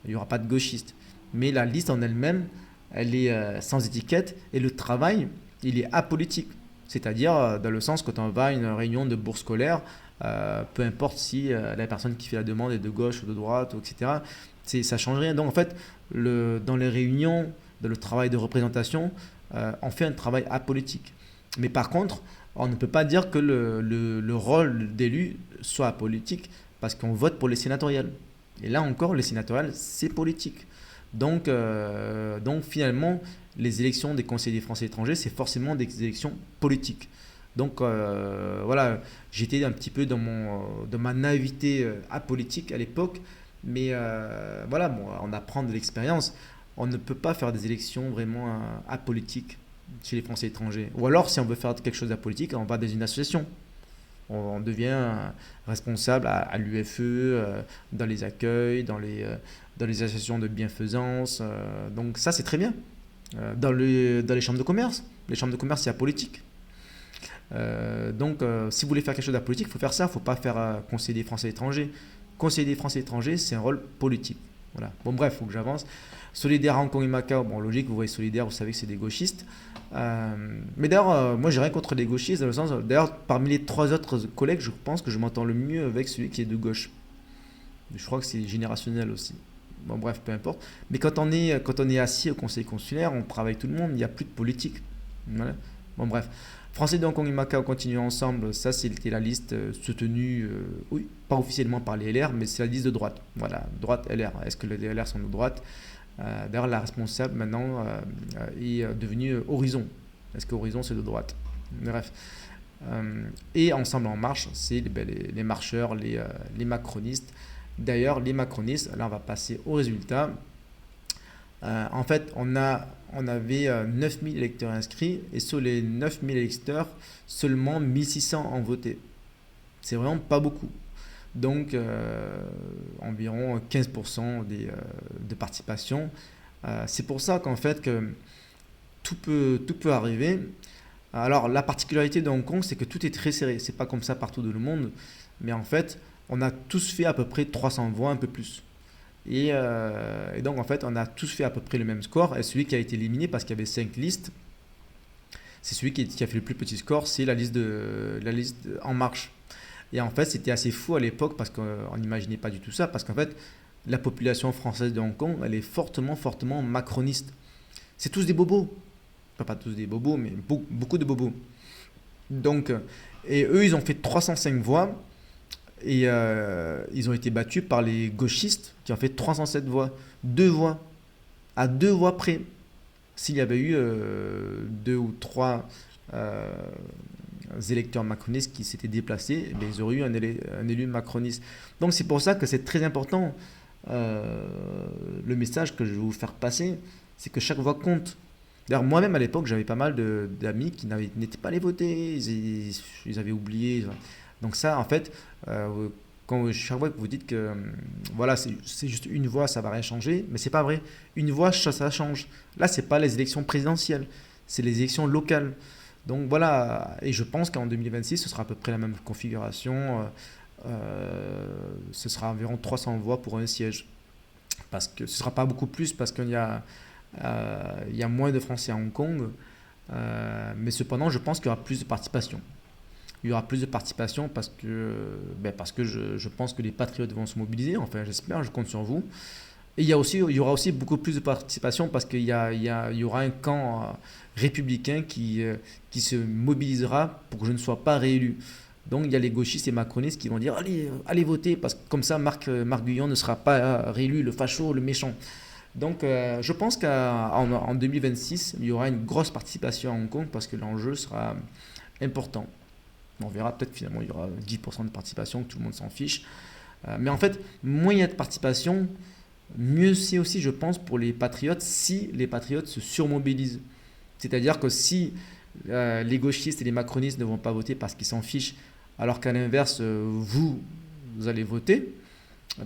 Il n'y aura pas de gauchistes. Mais la liste en elle-même, elle est sans étiquette et le travail, il est apolitique. C'est-à-dire, dans le sens, quand on va à une réunion de bourse scolaire, peu importe si la personne qui fait la demande est de gauche ou de droite, etc., ça ne change rien. Donc en fait, dans les réunions, dans le travail de représentation, on fait un travail apolitique. Mais par contre, on ne peut pas dire que le rôle d'élu soit apolitique parce qu'on vote pour les sénatoriales. Et là encore, les sénatoriales, c'est politique. Donc finalement, les élections des conseillers des Français étrangers, c'est forcément des élections politiques. Donc voilà, j'étais un petit peu dans ma naïveté apolitique à l'époque, mais voilà, bon, on apprend de l'expérience. On ne peut pas faire des élections vraiment apolitiques chez les Français étrangers. Ou alors, si on veut faire quelque chose d'apolitique, on va dans une association. On devient responsable à l'UFE, dans les accueils, dans les associations de bienfaisance. Donc ça, c'est très bien. Dans les chambres de commerce. Les chambres de commerce, c'est apolitique. Si vous voulez faire quelque chose d'apolitique, il faut faire ça. Il ne faut pas faire conseiller des Français étrangers. Conseiller des Français étrangers, c'est un rôle politique. Voilà. Bon, bref, il faut que j'avance. Solidaire à Hong Kong et Macao, bon, logique, vous voyez Solidaire, vous savez que c'est des gauchistes. Mais d'ailleurs, moi, j'ai rien contre les gauchistes, dans le sens, d'ailleurs, parmi les trois autres collègues, je pense que je m'entends le mieux avec celui qui est de gauche. Je crois que c'est générationnel aussi. Bon, bref, peu importe. Mais quand on est assis au conseil consulaire, on travaille tout le monde, il n'y a plus de politique. Voilà. Bon, bref. Français de Hong Kong et Macao continuent ensemble, ça c'était la liste soutenue, oui, pas officiellement par les LR, mais c'est la liste de droite. Voilà, droite LR. Est-ce que les LR sont de droite? D'ailleurs, la responsable maintenant est devenue Horizon. Est-ce que Horizon c'est de droite? Bref. Et Ensemble en marche, c'est les marcheurs, les macronistes. D'ailleurs, les macronistes, là on va passer au résultat. En fait, on avait 9000 électeurs inscrits et sur les 9000 électeurs, seulement 1600 ont voté. C'est vraiment pas beaucoup. Donc, environ 15% de participation. C'est pour ça qu'en fait, que tout peut arriver. Alors, la particularité de Hong Kong, c'est que tout est très serré. C'est pas comme ça partout dans le monde. Mais en fait, on a tous fait à peu près 300 voix, un peu plus. Et donc, en fait, on a tous fait à peu près le même score. Et celui qui a été éliminé, parce qu'il y avait 5 listes, c'est celui qui a fait le plus petit score, c'est la liste En Marche. Et en fait, c'était assez fou à l'époque parce qu'on n'imaginait pas du tout ça. Parce qu'en fait, la population française de Hong Kong, elle est fortement, fortement macroniste. C'est tous des bobos. Enfin, pas tous des bobos, mais beaucoup de bobos. Donc, et eux, ils ont fait 305 voix. Et ils ont été battus par les gauchistes qui ont fait 307 voix. 2 voix. À 2 voix près. S'il y avait eu 2 ou 3 électeurs macronistes qui s'étaient déplacés, eh bien, ils auraient eu un élu macroniste. Donc c'est pour ça que c'est très important. Le message que je vais vous faire passer, c'est que chaque voix compte. D'ailleurs, moi-même à l'époque, j'avais pas mal d'amis qui n'étaient pas allés voter, ils avaient oublié. Donc ça, en fait, chaque fois que vous dites que voilà, c'est juste une voix, ça va rien changer, mais c'est pas vrai. Une voix, ça change. Là, c'est pas les élections présidentielles, c'est les élections locales. Donc voilà, et je pense qu'en 2026, ce sera à peu près la même configuration. Ce sera environ 300 voix pour un siège. Parce que ce ne sera pas beaucoup plus, parce qu'il y a moins de Français à Hong Kong. Mais cependant, je pense qu'il y aura plus de participation. Il y aura plus de participation parce que je pense que les patriotes vont se mobiliser. Enfin, j'espère, je compte sur vous. Et il y aura aussi beaucoup plus de participation parce qu'il y aura un camp républicain qui se mobilisera pour que je ne sois pas réélu. Donc il y a les gauchistes et macronistes qui vont dire allez voter parce que comme ça Marc Guyon ne sera pas réélu, le facho, le méchant. Donc je pense qu'en 2026, il y aura une grosse participation à Hong Kong parce que l'enjeu sera important. On verra peut-être finalement il y aura 10% de participation, que tout le monde s'en fiche. Mais en fait, moins il y a de participation, mieux c'est aussi, je pense, pour les patriotes si les patriotes se surmobilisent. C'est-à-dire que si les gauchistes et les macronistes ne vont pas voter parce qu'ils s'en fichent, alors qu'à l'inverse, vous allez voter,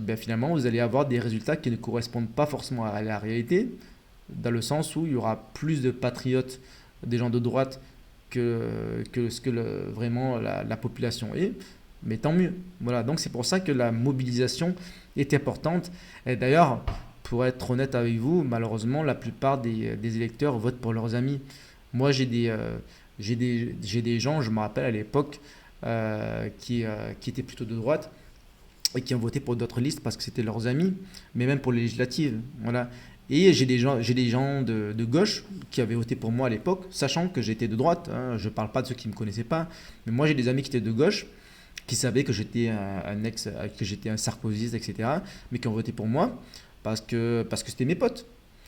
ben finalement, vous allez avoir des résultats qui ne correspondent pas forcément à la réalité, dans le sens où il y aura plus de patriotes, des gens de droite, que ce que vraiment la population est. Mais tant mieux. Voilà, donc c'est pour ça que la mobilisation est importante. Et d'ailleurs, pour être honnête avec vous, malheureusement, la plupart des électeurs votent pour leurs amis. Moi, j'ai des gens, je me rappelle à l'époque, qui étaient plutôt de droite et qui ont voté pour d'autres listes parce que c'était leurs amis, mais même pour les législatives. Voilà. Et j'ai des gens de gauche qui avaient voté pour moi à l'époque, sachant que j'étais de droite. Hein, je ne parle pas de ceux qui ne me connaissaient pas, mais moi j'ai des amis qui étaient de gauche, qui savaient que j'étais que j'étais un sarkozyste, etc., mais qui ont voté pour moi parce que c'était mes potes.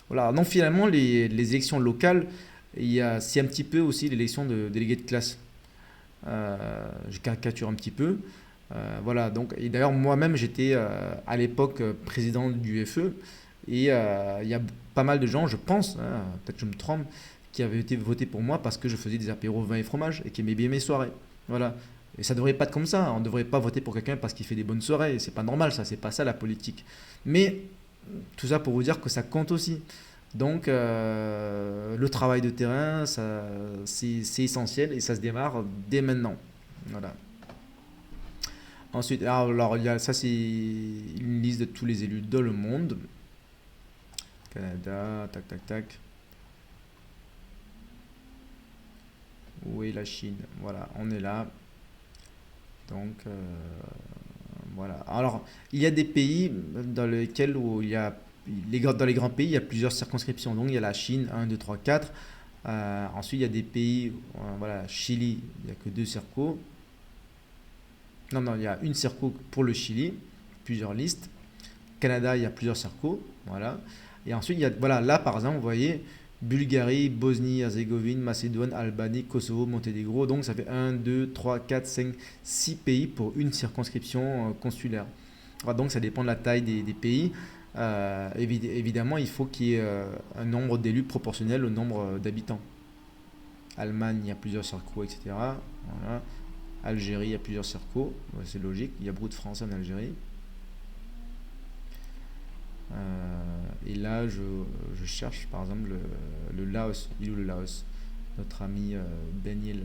Voilà. Donc finalement, les élections locales, c'est un petit peu aussi l'élection de délégués de classe. Je caricature un petit peu. Voilà, donc, et d'ailleurs, moi-même, j'étais à l'époque président du FE. Et il y a pas mal de gens, je pense, hein, peut-être que je me trompe, qui avaient été votés pour moi parce que je faisais des apéros vin et fromage et qui aimaient bien mes soirées. Voilà. Et ça devrait pas être comme ça. On ne devrait pas voter pour quelqu'un parce qu'il fait des bonnes soirées. C'est pas normal, ça. C'est pas ça la politique. Mais tout ça pour vous dire que ça compte aussi. Donc, le travail de terrain, ça, c'est essentiel et ça se démarre dès maintenant. Voilà. Ensuite, il y a, ça, c'est une liste de tous les élus dans le monde. Canada, tac, tac, tac. Où est la Chine? Voilà, on est là. Donc, voilà. Alors, il y a des pays dans lesquels où il y a, dans les grands pays, il y a plusieurs circonscriptions. Donc, il y a la Chine, un 2 3 4. Ensuite, il y a des pays, voilà, Chili, il n'y a que deux circos. Non, non, il y a une circo pour le Chili, plusieurs listes. Canada, il y a plusieurs circos, voilà. Et ensuite, il y a, voilà, là, par exemple, vous voyez, Bulgarie, Bosnie, Herzégovine, Macédoine, Albanie, Kosovo, Monténégro. Donc, ça fait un 2 3 4 5 6 pays pour une circonscription consulaire. Voilà, donc, ça dépend de la taille des pays. Évidemment, il faut qu'il y ait un nombre d'élus proportionnel au nombre d'habitants. Allemagne, il y a plusieurs circos, etc. Voilà. Algérie, il y a plusieurs circos. Ouais, c'est logique, il y a beaucoup de Français en Algérie. Et là, je cherche par exemple le Laos. Il est où le Laos? Notre ami Daniel.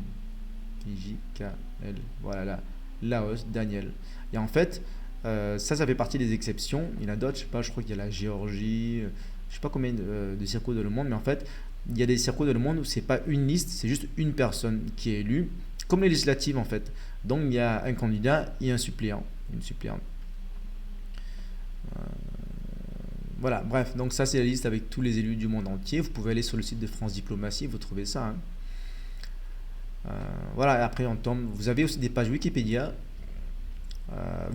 J-K-L. Voilà, là. Laos, Daniel. Et en fait, ça fait partie des exceptions. Il y en a d'autres, je sais pas, je crois qu'il y a la Géorgie, je sais pas combien de circos dans le monde, mais en fait, il y a des circos dans le monde où c'est pas une liste, c'est juste une personne qui est élue, comme les législatives en fait. Donc il y a un candidat et un suppléant, une suppléante. Voilà, bref, donc ça c'est la liste avec tous les élus du monde entier. Vous pouvez aller sur le site de France Diplomatie, vous trouvez ça, hein. Voilà, après on tombe. Vous avez aussi des pages Wikipédia.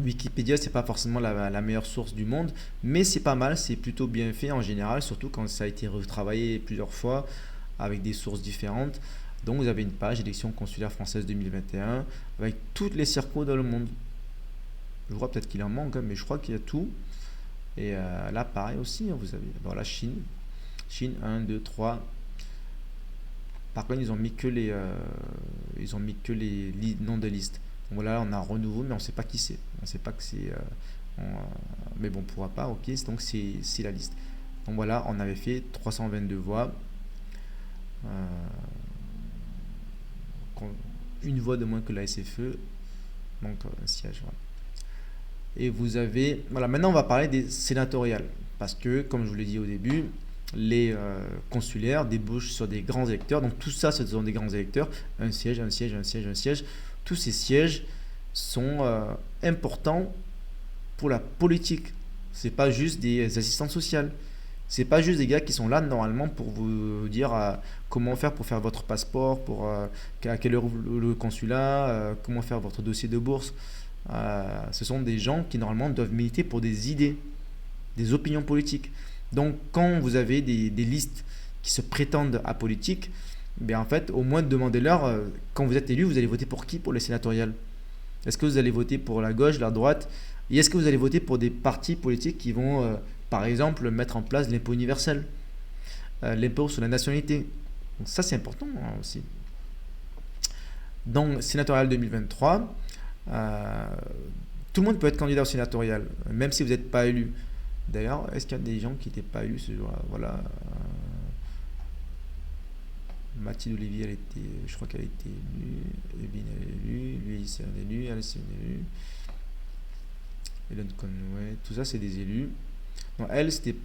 Wikipédia, c'est pas forcément la meilleure source du monde, mais c'est pas mal, c'est plutôt bien fait en général, surtout quand ça a été retravaillé plusieurs fois avec des sources différentes. Donc vous avez une page élection consulaire française 2021 avec toutes les circos dans le monde. Je crois peut-être qu'il en manque, hein, mais je crois qu'il y a tout. Et là, pareil aussi, hein, vous avez la Chine. Chine 1, 2, 3. Par contre, ils ont mis que les noms de listes. Donc voilà, on a un renouveau, mais on ne sait pas qui c'est. On ne sait pas que c'est. Mais bon, on ne pourra pas, ok. Donc c'est la liste. Donc voilà, on avait fait 322 voix. Une voix de moins que la SFE. Donc un siège, voilà. Et vous avez. Voilà, maintenant on va parler des sénatoriales. Parce que, comme je vous l'ai dit au début, les consulaires débouchent sur des grands électeurs. Donc tout ça, ce sont des grands électeurs. Un siège, un siège, un siège, un siège. Tous ces sièges sont importants pour la politique. C'est pas juste des assistantes sociales. C'est pas juste des gars qui sont là normalement pour vous dire comment faire pour faire votre passeport, pour à quelle heure le consulat, comment faire votre dossier de bourse. Ce sont des gens qui normalement doivent militer pour des idées, des opinions politiques. Donc quand vous avez des listes qui se prétendent apolitiques, en fait, au moins demandez-leur, quand vous êtes élu, vous allez voter pour qui pour les sénatoriales? Est-ce que vous allez voter pour la gauche, la droite? Et est-ce que vous allez voter pour des partis politiques qui vont, par exemple, mettre en place l'impôt universel, l'impôt sur la nationalité? Donc ça, c'est important, hein, aussi. Donc, sénatorial 2023, tout le monde peut être candidat au sénatorial, même si vous n'êtes pas élu. D'ailleurs, est-ce qu'il y a des gens qui n'étaient pas élus ce jour-là? Voilà. Mathilde Olivier, je crois qu'elle a été élue. Evelyne, elle est élue. Lui, c'est un élu. Elle, c'est un élu. Hélène Conway, tout ça, c'est des élus. Non, elle, c'était.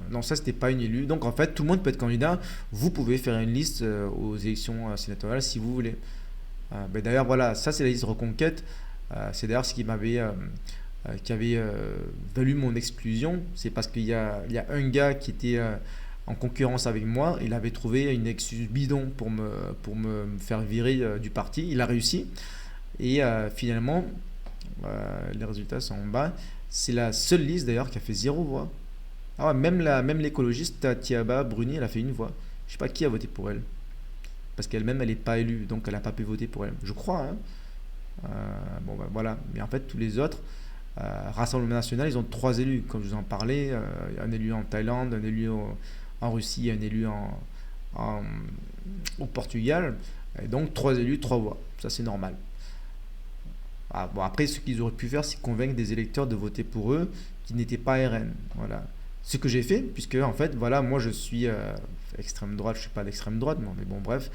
Non, ça, c'était pas une élue. Donc, en fait, tout le monde peut être candidat. Vous pouvez faire une liste aux élections sénatoriales si vous voulez. D'ailleurs, voilà, ça, c'est la liste Reconquête. C'est d'ailleurs ce qui avait valu mon exclusion. C'est parce qu'il y a un gars qui était en concurrence avec moi. Il avait trouvé une excuse bidon pour me faire virer du parti. Il a réussi. Et finalement, les résultats sont en bas. C'est la seule liste d'ailleurs qui a fait 0 voix. Ah ouais, même l'écologiste Tatiaba Bruni, elle a fait 1 voix. Je sais pas qui a voté pour elle. parce qu'elle-même, elle n'est pas élue, donc elle n'a pas pu voter pour elle. Je crois, hein. Bon, ben, voilà. Mais en fait, tous les autres, Rassemblement National, ils ont 3 élus, comme je vous en parlais. Un élu en Thaïlande, un élu en Russie, un élu en- au Portugal. Et donc, 3 élus, 3 voix. Ça, c'est normal. Ah, bon, après, ce qu'ils auraient pu faire, c'est convaincre des électeurs de voter pour eux qui n'étaient pas RN. Voilà. Ce que j'ai fait, puisque en fait, voilà, moi je suis extrême droite, je ne suis pas d'extrême droite, mais bon, bref.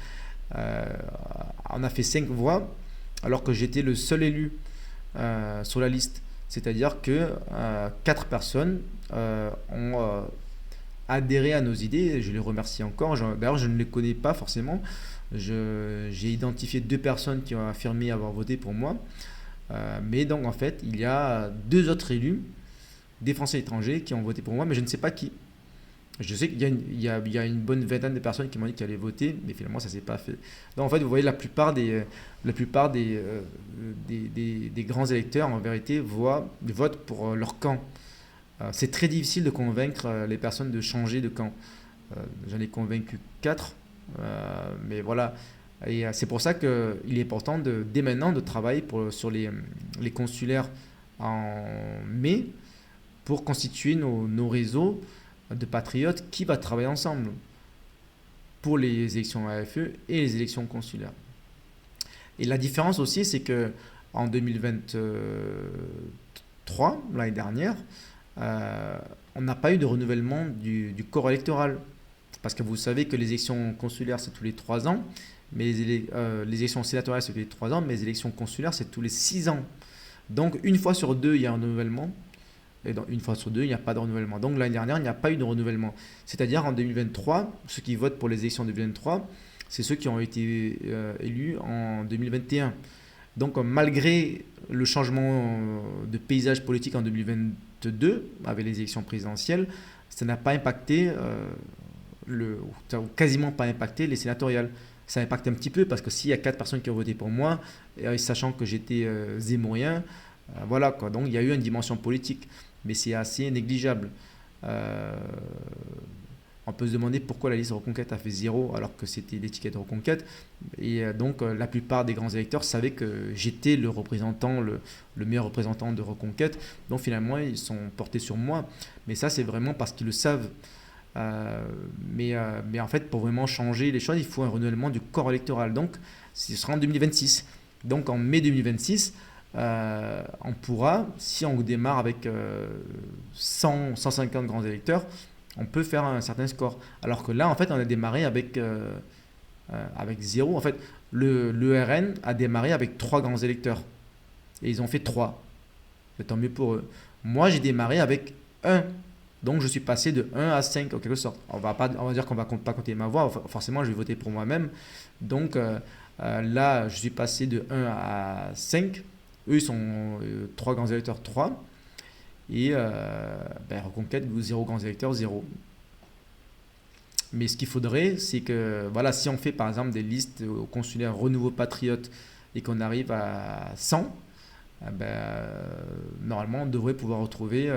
Euh, on a fait 5 voix, alors que j'étais le seul élu sur la liste. C'est-à-dire que 4 personnes ont adhéré à nos idées. Je les remercie encore. D'ailleurs, je ne les connais pas forcément. J'ai identifié 2 personnes qui ont affirmé avoir voté pour moi. Mais donc, en fait, il y a 2 autres élus, des Français étrangers, qui ont voté pour moi, mais je ne sais pas qui. Je sais qu'il y a une bonne vingtaine de personnes qui m'ont dit qu'elles allaient voter, mais finalement, ça ne s'est pas fait. Donc, en fait, vous voyez, la plupart des grands électeurs, en vérité, votent pour leur camp. C'est très difficile de convaincre les personnes de changer de camp. J'en ai convaincu 4, mais voilà. Et c'est pour ça qu'il est important dès maintenant de travailler sur les consulaires en mai pour constituer nos réseaux de patriotes qui va travailler ensemble pour les élections AFE et les élections consulaires. Et la différence aussi, c'est que en 2023, l'année dernière, euh, on n'a pas eu de renouvellement du corps électoral. Parce que vous savez que les élections consulaires, c'est tous les 3 ans, mais les élections sénatoriales, c'est tous les 3 ans, mais les élections consulaires, c'est tous les 6 ans. Donc, une fois sur deux, il y a un renouvellement. Et donc, une fois sur deux, il n'y a pas de renouvellement. Donc, l'année dernière, il n'y a pas eu de renouvellement. C'est-à-dire, en 2023, ceux qui votent pour les élections de 2023, c'est ceux qui ont été élus en 2021. Donc, malgré le changement de paysage politique en 2022, avec les élections présidentielles, ça n'a pas impacté, ou quasiment pas impacté les sénatoriales. Ça impacte un petit peu parce que s'il y a 4 personnes qui ont voté pour moi, et sachant que j'étais zémourien, voilà quoi. Donc il y a eu une dimension politique, mais c'est assez négligeable. Euh, on peut se demander pourquoi la liste Reconquête a fait 0 alors que c'était l'étiquette Reconquête. Et donc la plupart des grands électeurs savaient que j'étais le meilleur représentant de Reconquête. Donc finalement, ils sont portés sur moi. Mais ça, c'est vraiment parce qu'ils le savent. Mais en fait, pour vraiment changer les choses, il faut un renouvellement du corps électoral. Donc, ce sera en 2026. Donc, en mai 2026, on pourra, si on démarre avec 100, 150 grands électeurs, on peut faire un certain score. Alors que là, en fait, on a démarré avec 0. En fait, le RN a démarré avec 3 grands électeurs. Et ils ont fait 3. C'est tant mieux pour eux. Moi, j'ai démarré avec 1. Donc, je suis passé de 1 à 5 en quelque sorte. On va dire qu'on ne va pas compter ma voix. Forcément, je vais voter pour moi-même. Donc, là, je suis passé de 1 à 5. Eux, ils sont 3 grands électeurs, 3. Et Reconquête, 0 grands électeurs, 0. Mais ce qu'il faudrait, c'est que, voilà, si on fait par exemple des listes au consulaire Renouveau Patriote et qu'on arrive à 100, normalement, on devrait pouvoir retrouver,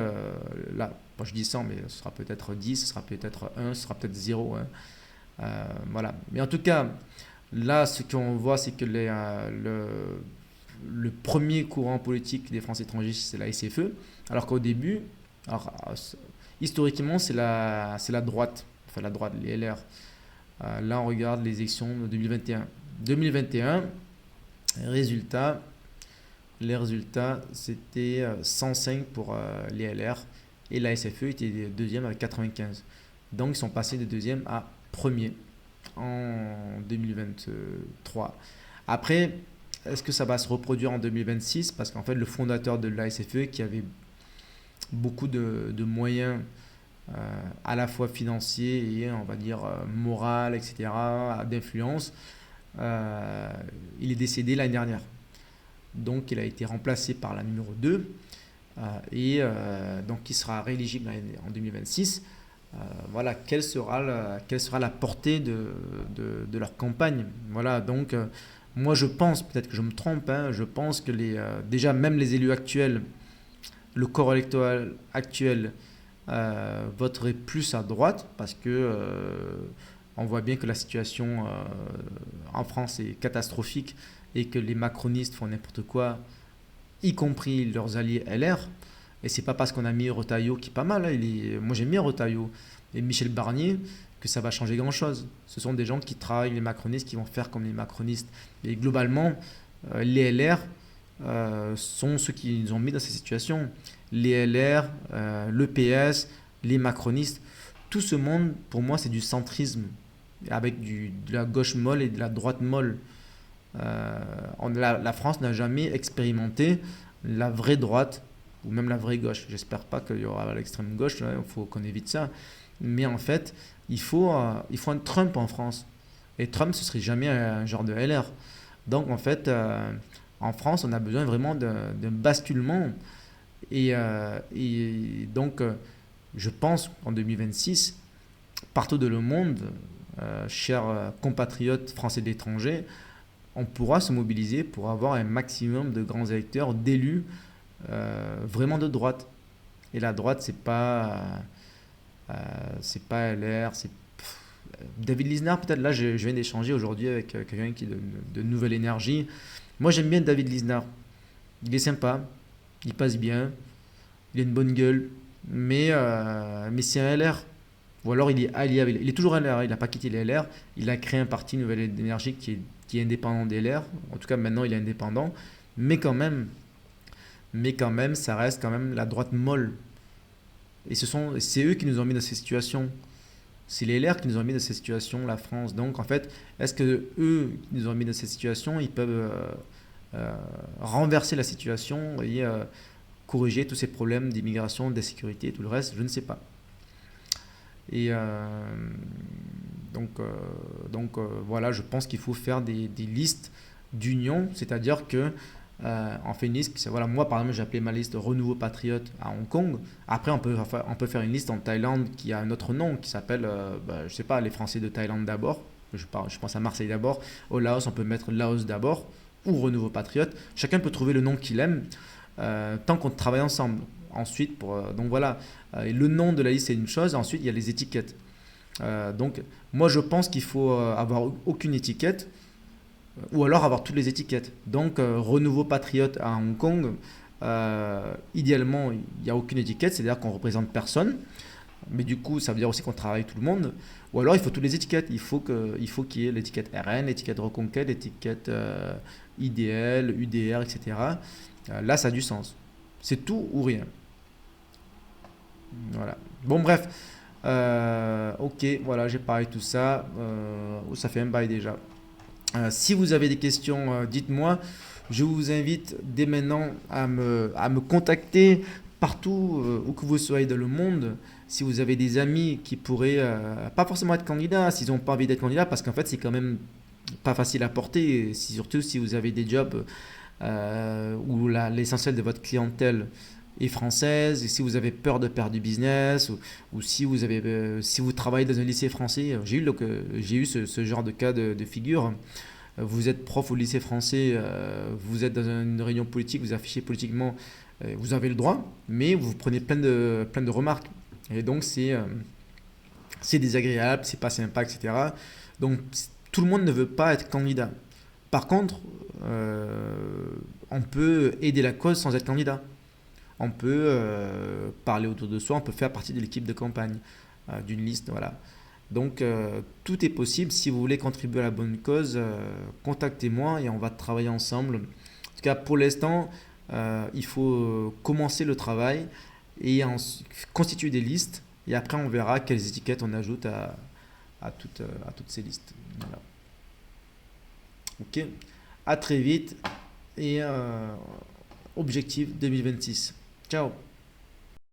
là, moi je dis 100, mais ce sera peut-être 10, ce sera peut-être 1, ce sera peut-être 0. Hein. Voilà. Mais en tout cas, là, ce qu'on voit, c'est que le premier courant politique des Français étrangers, c'est la SFE, alors qu'au début, alors, historiquement, c'est la droite, enfin la droite, les LR. Là, on regarde les élections de 2021. 2021, résultat. Les résultats, c'était 105 pour les LR et la SFE était deuxième avec 95. Donc ils sont passés de deuxième à premier en 2023. Après, est-ce que ça va se reproduire en 2026? Parce qu'en fait, le fondateur de la SFE, qui avait beaucoup de moyens à la fois financiers et on va dire moral, etc., d'influence, il est décédé l'année dernière. Donc il a été remplacé par la numéro 2 donc il sera rééligible en 2026. Voilà, quelle sera la portée de leur campagne. Voilà, donc moi je pense, peut-être que je me trompe, hein, je pense que déjà même les élus actuels, le corps électoral actuel voterait plus à droite parce que On voit bien que la situation en France est catastrophique et que les macronistes font n'importe quoi, y compris leurs alliés LR. Et c'est pas parce qu'on a mis Retailleau qui est pas mal, hein, moi j'aime bien Retailleau et Michel Barnier que ça va changer grand-chose. Ce sont des gens qui travaillent les macronistes, qui vont faire comme les macronistes. Et globalement, les LR sont ceux qui nous ont mis dans ces situations. Les LR, le PS, les macronistes, tout ce monde, pour moi, c'est du centrisme, avec de la gauche molle et de la droite molle. La France n'a jamais expérimenté la vraie droite ou même la vraie gauche. J'espère pas qu'il y aura l'extrême gauche, il faut qu'on évite ça. Mais en fait, il faut un Trump en France. Et Trump, ce serait jamais un genre de LR. Donc en fait, en France, on a besoin vraiment d'un basculement. Et donc, je pense qu'en 2026, partout dans le monde, chers compatriotes français d'étranger, on pourra se mobiliser pour avoir un maximum de grands électeurs, d'élus vraiment de droite. Et la droite, c'est pas LR, c'est David Lisnard peut-être. Là, je viens d'échanger aujourd'hui avec quelqu'un qui est de Nouvelle Énergie. Moi, j'aime bien David Lisnard. Il est sympa, il passe bien, il a une bonne gueule, mais c'est un LR. Ou alors il est allié avec. Il est toujours un LR, il n'a pas quitté les LR. Il a créé un parti Nouvelle Énergie qui est indépendant des LR. En tout cas, maintenant, il est indépendant. Mais quand même, ça reste quand même la droite molle. Et c'est eux qui nous ont mis dans ces situations. C'est les LR qui nous ont mis dans ces situations, la France. Donc, en fait, est-ce que eux qui nous ont mis dans ces situations, ils peuvent renverser la situation et corriger tous ces problèmes d'immigration, d'insécurité et tout le reste? Je ne sais pas. Et voilà, je pense qu'il faut faire des listes d'union, c'est-à-dire que on fait une liste. Voilà, moi par exemple, j'ai appelé ma liste Renouveau Patriote à Hong Kong. Après, on peut faire une liste en Thaïlande qui a un autre nom, qui s'appelle, je sais pas, les Français de Thaïlande d'abord. Je pense à Marseille d'abord. Au Laos, on peut mettre Laos d'abord ou Renouveau Patriote. Chacun peut trouver le nom qu'il aime tant qu'on travaille ensemble. Ensuite, donc voilà, le nom de la liste c'est une chose. Ensuite, il y a les étiquettes. Donc, moi, je pense qu'il faut avoir aucune étiquette ou alors avoir toutes les étiquettes. Donc, Renouveau Patriote à Hong Kong, idéalement, il n'y a aucune étiquette, c'est-à-dire qu'on ne représente personne. Mais du coup, ça veut dire aussi qu'on travaille tout le monde. Ou alors, il faut toutes les étiquettes. Il faut qu'il y ait l'étiquette RN, l'étiquette Reconquête, l'étiquette IDL, UDR, etc. Là, ça a du sens. C'est tout ou rien. Voilà. Bon, bref. Ok, voilà, j'ai parlé de tout ça. Ça fait un bail déjà. Si vous avez des questions, dites-moi. Je vous invite dès maintenant à me contacter partout où que vous soyez dans le monde. Si vous avez des amis qui pourraient pas forcément être candidats, s'ils n'ont pas envie d'être candidats, parce qu'en fait c'est quand même pas facile à porter, surtout si vous avez des jobs où l'essentiel de votre clientèle est française, et si vous avez peur de perdre du business, ou si vous travaillez dans un lycée français. J'ai eu ce genre de cas de figure. Vous êtes prof au lycée français, vous êtes dans une réunion politique, vous affichez politiquement, vous avez le droit, mais vous prenez plein de remarques. Et donc c'est désagréable, c'est pas sympa, etc. Donc tout le monde ne veut pas être candidat. Par contre, on peut aider la cause sans être candidat. On peut parler autour de soi, on peut faire partie de l'équipe de campagne, d'une liste, voilà. Donc tout est possible. Si vous voulez contribuer à la bonne cause, contactez-moi et on va travailler ensemble. En tout cas, pour l'instant, il faut commencer le travail et constituer des listes. Et après, on verra quelles étiquettes on ajoute à toutes ces listes. Voilà. Ok. À très vite et objectif 2026. Ciao.